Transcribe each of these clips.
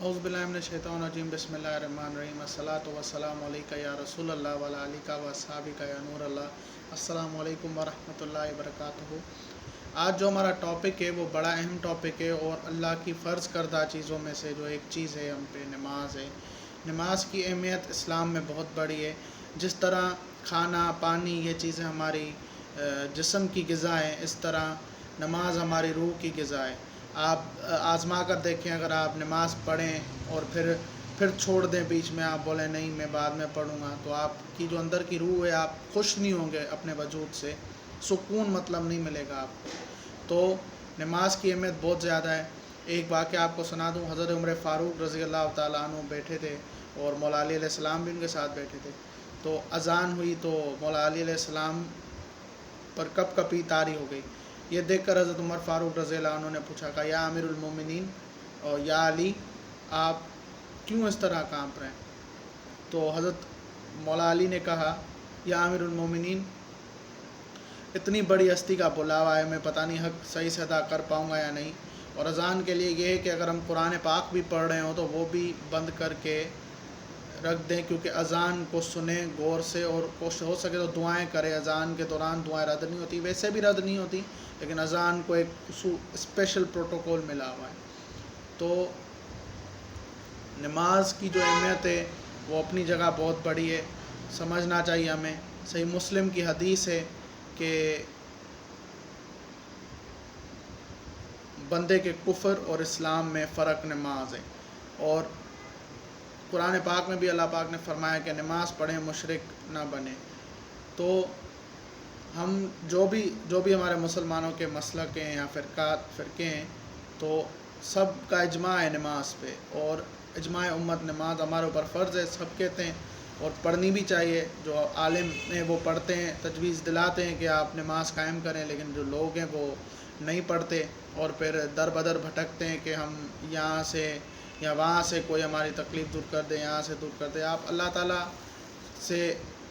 औज़ुबिल्लाहिमिनश्शैतानिर्रजीम बिस्मिल्लाहिर्रहमानिर्रहीम अस्सलातु वस्सलामु अलैका या रसूल अल्लाह व अला आलिका व अस्हाबिका या नूर अल्लाह। अस्सलामु अलैकुम व रहमतुल्लाहि व बरकातुहू। आज जो हमारा टॉपिक है वो बड़ा अहम टॉपिक है और अल्लाह की फ़र्ज़ करदा चीज़ों में से जो एक चीज़ है हम पे नमाज है। नमाज की अहमियत इस्लाम में बहुत बड़ी है। जिस तरह खाना पानी ये चीज़ें हमारी जिस्म की ग़िज़ा है, इस तरह नमाज हमारी रूह की ग़िज़ा है। आप आज़मा कर देखें, अगर आप नमाज़ पढ़ें और फिर छोड़ दें बीच में, आप बोलें नहीं मैं बाद में पढ़ूँगा, तो आपकी जो अंदर की रूह है आप खुश नहीं होंगे अपने वजूद से, सुकून मतलब नहीं मिलेगा आपको। तो नमाज की अहमियत बहुत ज़्यादा है। एक वाक़या आपको सुना दूँ। हज़रत उमर फ़ारूक रज़ी अल्लाह ताला अन्हु बैठे थे और मौला अली अलैहिस्सलाम भी उनके साथ बैठे थे। तो अज़ान हुई तो मौला अली अलैहिस्सलाम पर कपकपी तारी हो गई। ये देखकर हज़रत उमर फ़ारूक रज़ी अल्लाह अन्हु ने पूछा कि या अमीरुल मोमिनीन और या अली, आप क्यों इस तरह काँप रहे हैं? तो हज़रत मौला अली ने कहा, या अमीरुल मोमिनीन, इतनी बड़ी हस्ती का बुलावा है, मैं पता नहीं हक़ सही से अदा कर पाऊँगा या नहीं। और अज़ान के लिए ये है कि अगर हम कुरान पाक भी पढ़ रहे हो तो वो भी बंद करके रख दें, क्योंकि अज़ान को सुने गौर से और कोशिश हो सके तो दुआएं करें। अज़ान के दौरान दुआएं रद्द नहीं होती, वैसे भी रद्द नहीं होती, लेकिन अज़ान को एक स्पेशल प्रोटोकॉल मिला हुआ है। तो नमाज की जो अहमियत है वो अपनी जगह बहुत बड़ी है, समझना चाहिए हमें। सही मुस्लिम की हदीस है कि बंदे के कुफ्र और इस्लाम में फ़र्क नमाज है। और कुरान पाक में भी अल्लाह पाक ने फरमाया कि नमाज पढ़ें, मुशरिक ना बने। तो हम जो भी हमारे मुसलमानों के मसलक हैं या फ़िरके हैं, तो सब का इजमा है नमाज पे, और इजमा उम्मत नमाज हमारे ऊपर फ़र्ज़ है, सब कहते हैं और पढ़नी भी चाहिए। जो आलिम हैं वो पढ़ते हैं, तजवीज़ दिलाते हैं कि आप नमाज कायम करें, लेकिन जो लोग हैं वो नहीं पढ़ते और फिर दर बदर भटकते हैं कि हम यहाँ से या वहाँ से कोई हमारी तकलीफ़ दूर कर दे, यहाँ से दूर कर दे। आप अल्लाह ताला से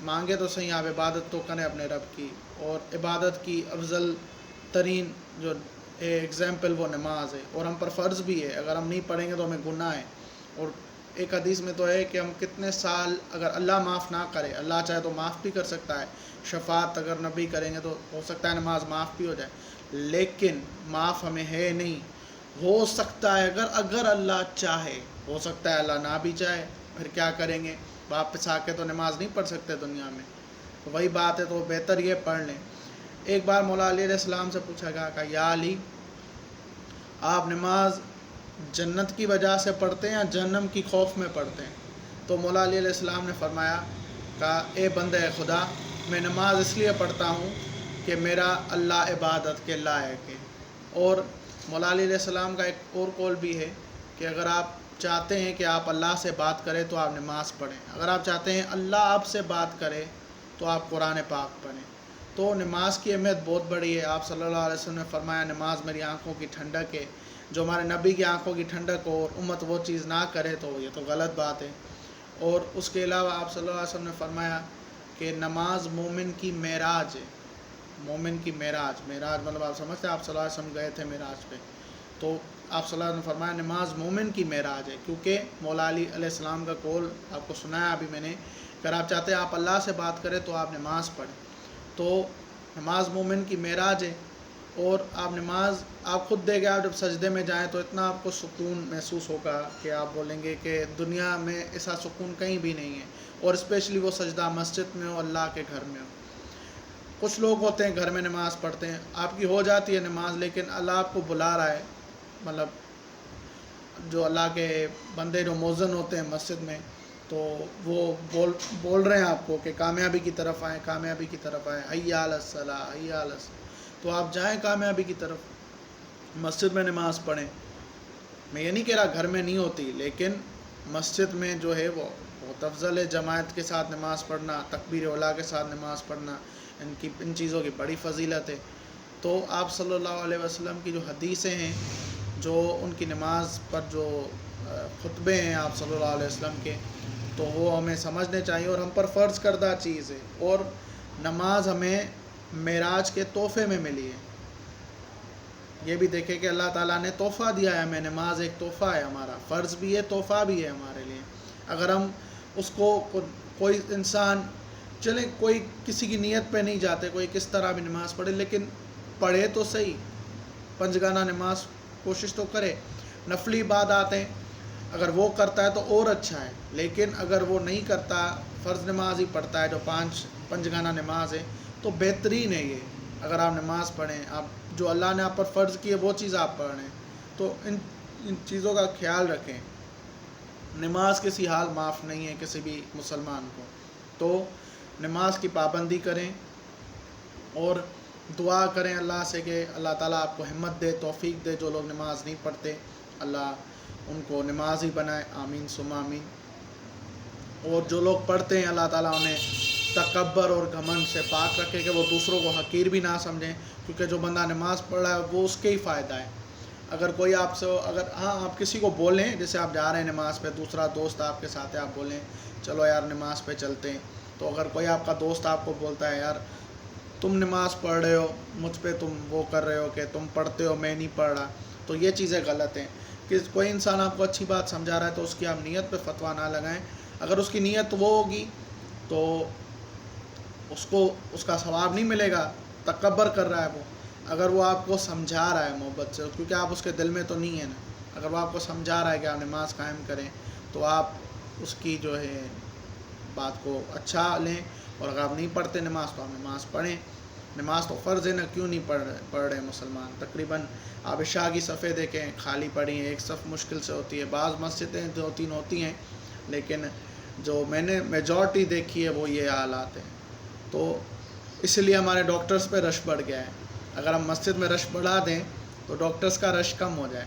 मांगे तो सही, आप इबादत तो करें अपने रब की, और इबादत की अफजल तरीन जो एग्ज़ाम्पल वो नमाज है, और हम पर फ़र्ज़ भी है। अगर हम नहीं पढ़ेंगे तो हमें गुनाह है। और एक हदीस में तो है कि हम कितने साल, अगर अल्लाह माफ़ ना करे, अल्लाह चाहे तो माफ़ भी कर सकता है, शफ़ाअत अगर नबी करेंगे तो हो सकता है नमाज माफ़ भी हो जाए, लेकिन माफ़ हमें है नहीं। हो सकता है अगर अल्लाह चाहे, हो सकता है अल्लाह ना भी चाहे, फिर क्या करेंगे? वापस आके तो नमाज नहीं पढ़ सकते दुनिया में। तो वही बात है, तो बेहतर ये पढ़ लें। एक बार मौला अली अलैहिस्सलाम से पूछा गया कि या अली, आप नमाज जन्नत की वजह से पढ़ते हैं या जहन्नम की खौफ में पढ़ते हैं? तो मौला अली अलैहिस्सलाम ने फरमाया कि ए बंदे खुदा, मैं नमाज इसलिए पढ़ता हूँ कि मेरा अल्लाह इबादत के लायक है। और मौला अली अलैहिस्सलाम का एक और कौल भी है कि अगर आप चाहते हैं कि आप अल्लाह से बात करें तो आप नमाज़ पढ़ें, अगर आप चाहते हैं अल्लाह आपसे बात करे तो आप कुरान पाक पढ़ें। तो नमाज की अहमियत बहुत बड़ी है। आप सल्लल्लाहु अलैहि वसल्लम ने फरमाया, नमाज मेरी आँखों की ठंडक है। जो हमारे नबी की आँखों की ठंडक हो और उम्मत वो चीज़ ना करे तो ये तो गलत बात है। और उसके अलावा आप सल्लल्लाहु अलैहि वसल्लम ने फरमाया कि नमाज मोमिन की मेराज है। मोमिन की मेराज मतलब आप समझते हैं, आप सल्लल्लाहु अलैहि वसल्लम गए थे मेराज पे, तो आप सल्लल्लाहु अलैहि वसल्लम ने फरमाया नमाज मोमिन की मेराज है, क्योंकि मौला अली अलैहिस्सलाम का कौल आपको सुनाया अभी मैंने। अगर आप चाहते हैं आप अल्लाह से बात करें तो आप नमाज़ पढ़ें। तो नमाज मोमिन की मेराज है। और आप खुद देखें, आप जब सजदे में जाएं तो इतना आपको सुकून महसूस होगा कि आप बोलेंगे कि दुनिया में ऐसा सुकून कहीं भी नहीं है। और स्पेशली वो सजदा मस्जिद में हो, अल्लाह के घर में हो। कुछ लोग होते हैं घर में नमाज़ पढ़ते हैं, आपकी हो जाती है नमाज, लेकिन अल्लाह आपको बुला रहा है, मतलब जो अल्लाह के बंदे जो मौज़न होते हैं मस्जिद में, तो वो बोल रहे हैं आपको कि कामयाबी की तरफ आएँ, कामयाबी की तरफ आएँ, हय्या अलस सलाह, हय्या अलस। तो आप जाएं कामयाबी की तरफ, मस्जिद में नमाज़ पढ़ें। मैं ये नहीं कह रहा घर में नहीं होती, लेकिन मस्जिद में जो है वो बहुत अफजल है। जमात के साथ नमाज़ पढ़ना, तकबीर औला के साथ नमाज़ पढ़ना, इन चीज़ों की बड़ी फजीलत है। तो आप सल्लल्लाहु अलैहि वसल्लम की जो हदीसें हैं, जो उनकी नमाज पर जो खुतबे हैं आप सल्लल्लाहु अलैहि वसल्लम के, तो वो हमें समझने चाहिए और हम पर फ़र्ज़ करदा चीज़ है। और नमाज हमें मेराज के तोहफ़े में मिली है। یہ بھی دیکھیں کہ اللہ تعالیٰ نے تحفہ دیا ہے ہمیں، نماز ایک تحفہ ہے ہمارا، فرض بھی ہے، تحفہ بھی ہے ہمارے لیے۔ اگر ہم اس کو کوئی انسان چلیں کوئی کسی کی نیت پہ نہیں جاتے، کوئی کس طرح بھی نماز پڑھے، لیکن پڑھے تو صحیح، پنجگانہ نماز کوشش تو کرے۔ نفلی عباداتیں اگر وہ کرتا ہے تو اور اچھا ہے، لیکن اگر وہ نہیں کرتا، فرض نماز ہی پڑھتا ہے جو پنجگانہ نماز ہے، تو بہترین ہے یہ۔ اگر آپ نماز پڑھیں، آپ جو اللہ نے آپ پر فرض کی ہے وہ چیز آپ پڑھ رہے ہیں، تو ان چیزوں کا خیال رکھیں۔ نماز کسی حال معاف نہیں ہے کسی بھی مسلمان کو، تو نماز کی پابندی کریں اور دعا کریں اللہ سے کہ اللہ تعالیٰ آپ کو ہمت دے، توفیق دے۔ جو لوگ نماز نہیں پڑھتے اللہ ان کو نمازی بنائے، آمین ثم آمین۔ اور جو لوگ پڑھتے ہیں اللہ تعالیٰ انہیں تکبر اور گھمنڈ سے پاک رکھے کہ وہ دوسروں کو حقیر بھی نہ سمجھیں، کیونکہ جو بندہ نماز پڑھ رہا ہے وہ اس کے ہی فائدہ ہے۔ اگر کوئی آپ سے آپ کسی کو بولیں، جیسے آپ جا رہے ہیں نماز پہ، دوسرا دوست آپ کے ساتھ ہے، آپ بولیں چلو یار نماز پہ چلتے ہیں، تو اگر کوئی آپ کا دوست آپ کو بولتا ہے یار تم نماز پڑھ رہے ہو، مجھ پہ تم وہ کر رہے ہو کہ تم پڑھتے ہو میں نہیں پڑھ رہا، تو یہ چیزیں غلط ہیں۔ کہ کوئی انسان آپ کو اچھی بات سمجھا رہا ہے تو اس کی آپ نیت پہ فتویٰ نہ لگائیں۔ اگر اس کی نیت وہ ہوگی تو اس کو اس کا ثواب نہیں ملے گا، تکبر کر رہا ہے وہ۔ اگر وہ آپ کو سمجھا رہا ہے محبت سے، کیونکہ آپ اس کے دل میں تو نہیں ہے نا، اگر وہ آپ کو سمجھا رہا ہے کہ آپ نماز قائم کریں تو آپ اس کی جو ہے بات کو اچھا لیں، اور اگر آپ نہیں پڑھتے نماز تو آپ نماز پڑھیں۔ نماز تو فرض ہے نا، کیوں نہیں پڑھ رہے مسلمان؟ تقریباً آپ عشاء کی صفیں دیکھیں خالی پڑھی ہیں، ایک صف مشکل سے ہوتی ہے، بعض مسجدیں 2-3 ہوتی ہیں، لیکن جو میں نے میجورٹی دیکھی ہے وہ یہ حالات ہیں۔ تو اس لیے ہمارے ڈاکٹرز پہ رش بڑھ گیا ہے۔ اگر ہم مسجد میں رش بڑھا دیں تو ڈاکٹرز کا رش کم ہو جائے۔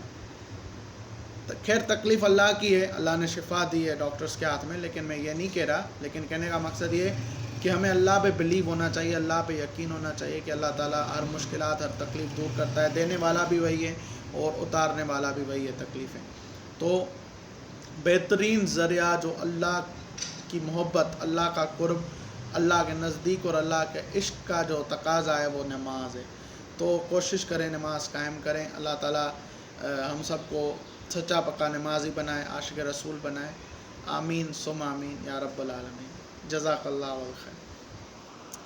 خیر تکلیف اللہ کی ہے، اللہ نے شفا دی ہے ڈاکٹرز کے ہاتھ میں، لیکن میں یہ نہیں کہہ رہا، لیکن کہنے کا مقصد یہ کہ ہمیں اللہ پہ بلیو ہونا چاہیے، اللہ پہ یقین ہونا چاہیے کہ اللہ تعالیٰ ہر مشکلات، ہر تکلیف دور کرتا ہے، دینے والا بھی وہی ہے اور اتارنے والا بھی وہی ہے تکلیفیں۔ تو بہترین ذریعہ جو اللہ کی محبت، اللہ کا قرب، اللہ کے نزدیک اور اللہ کے عشق کا جو تقاضا ہے وہ نماز ہے۔ تو کوشش کریں نماز قائم کریں، اللہ تعالیٰ ہم سب کو سچا پکا نمازی بنائے، عاشق رسول بنائے، آمین ثم آمین یا رب العالمین۔ جزاک اللہ خیر۔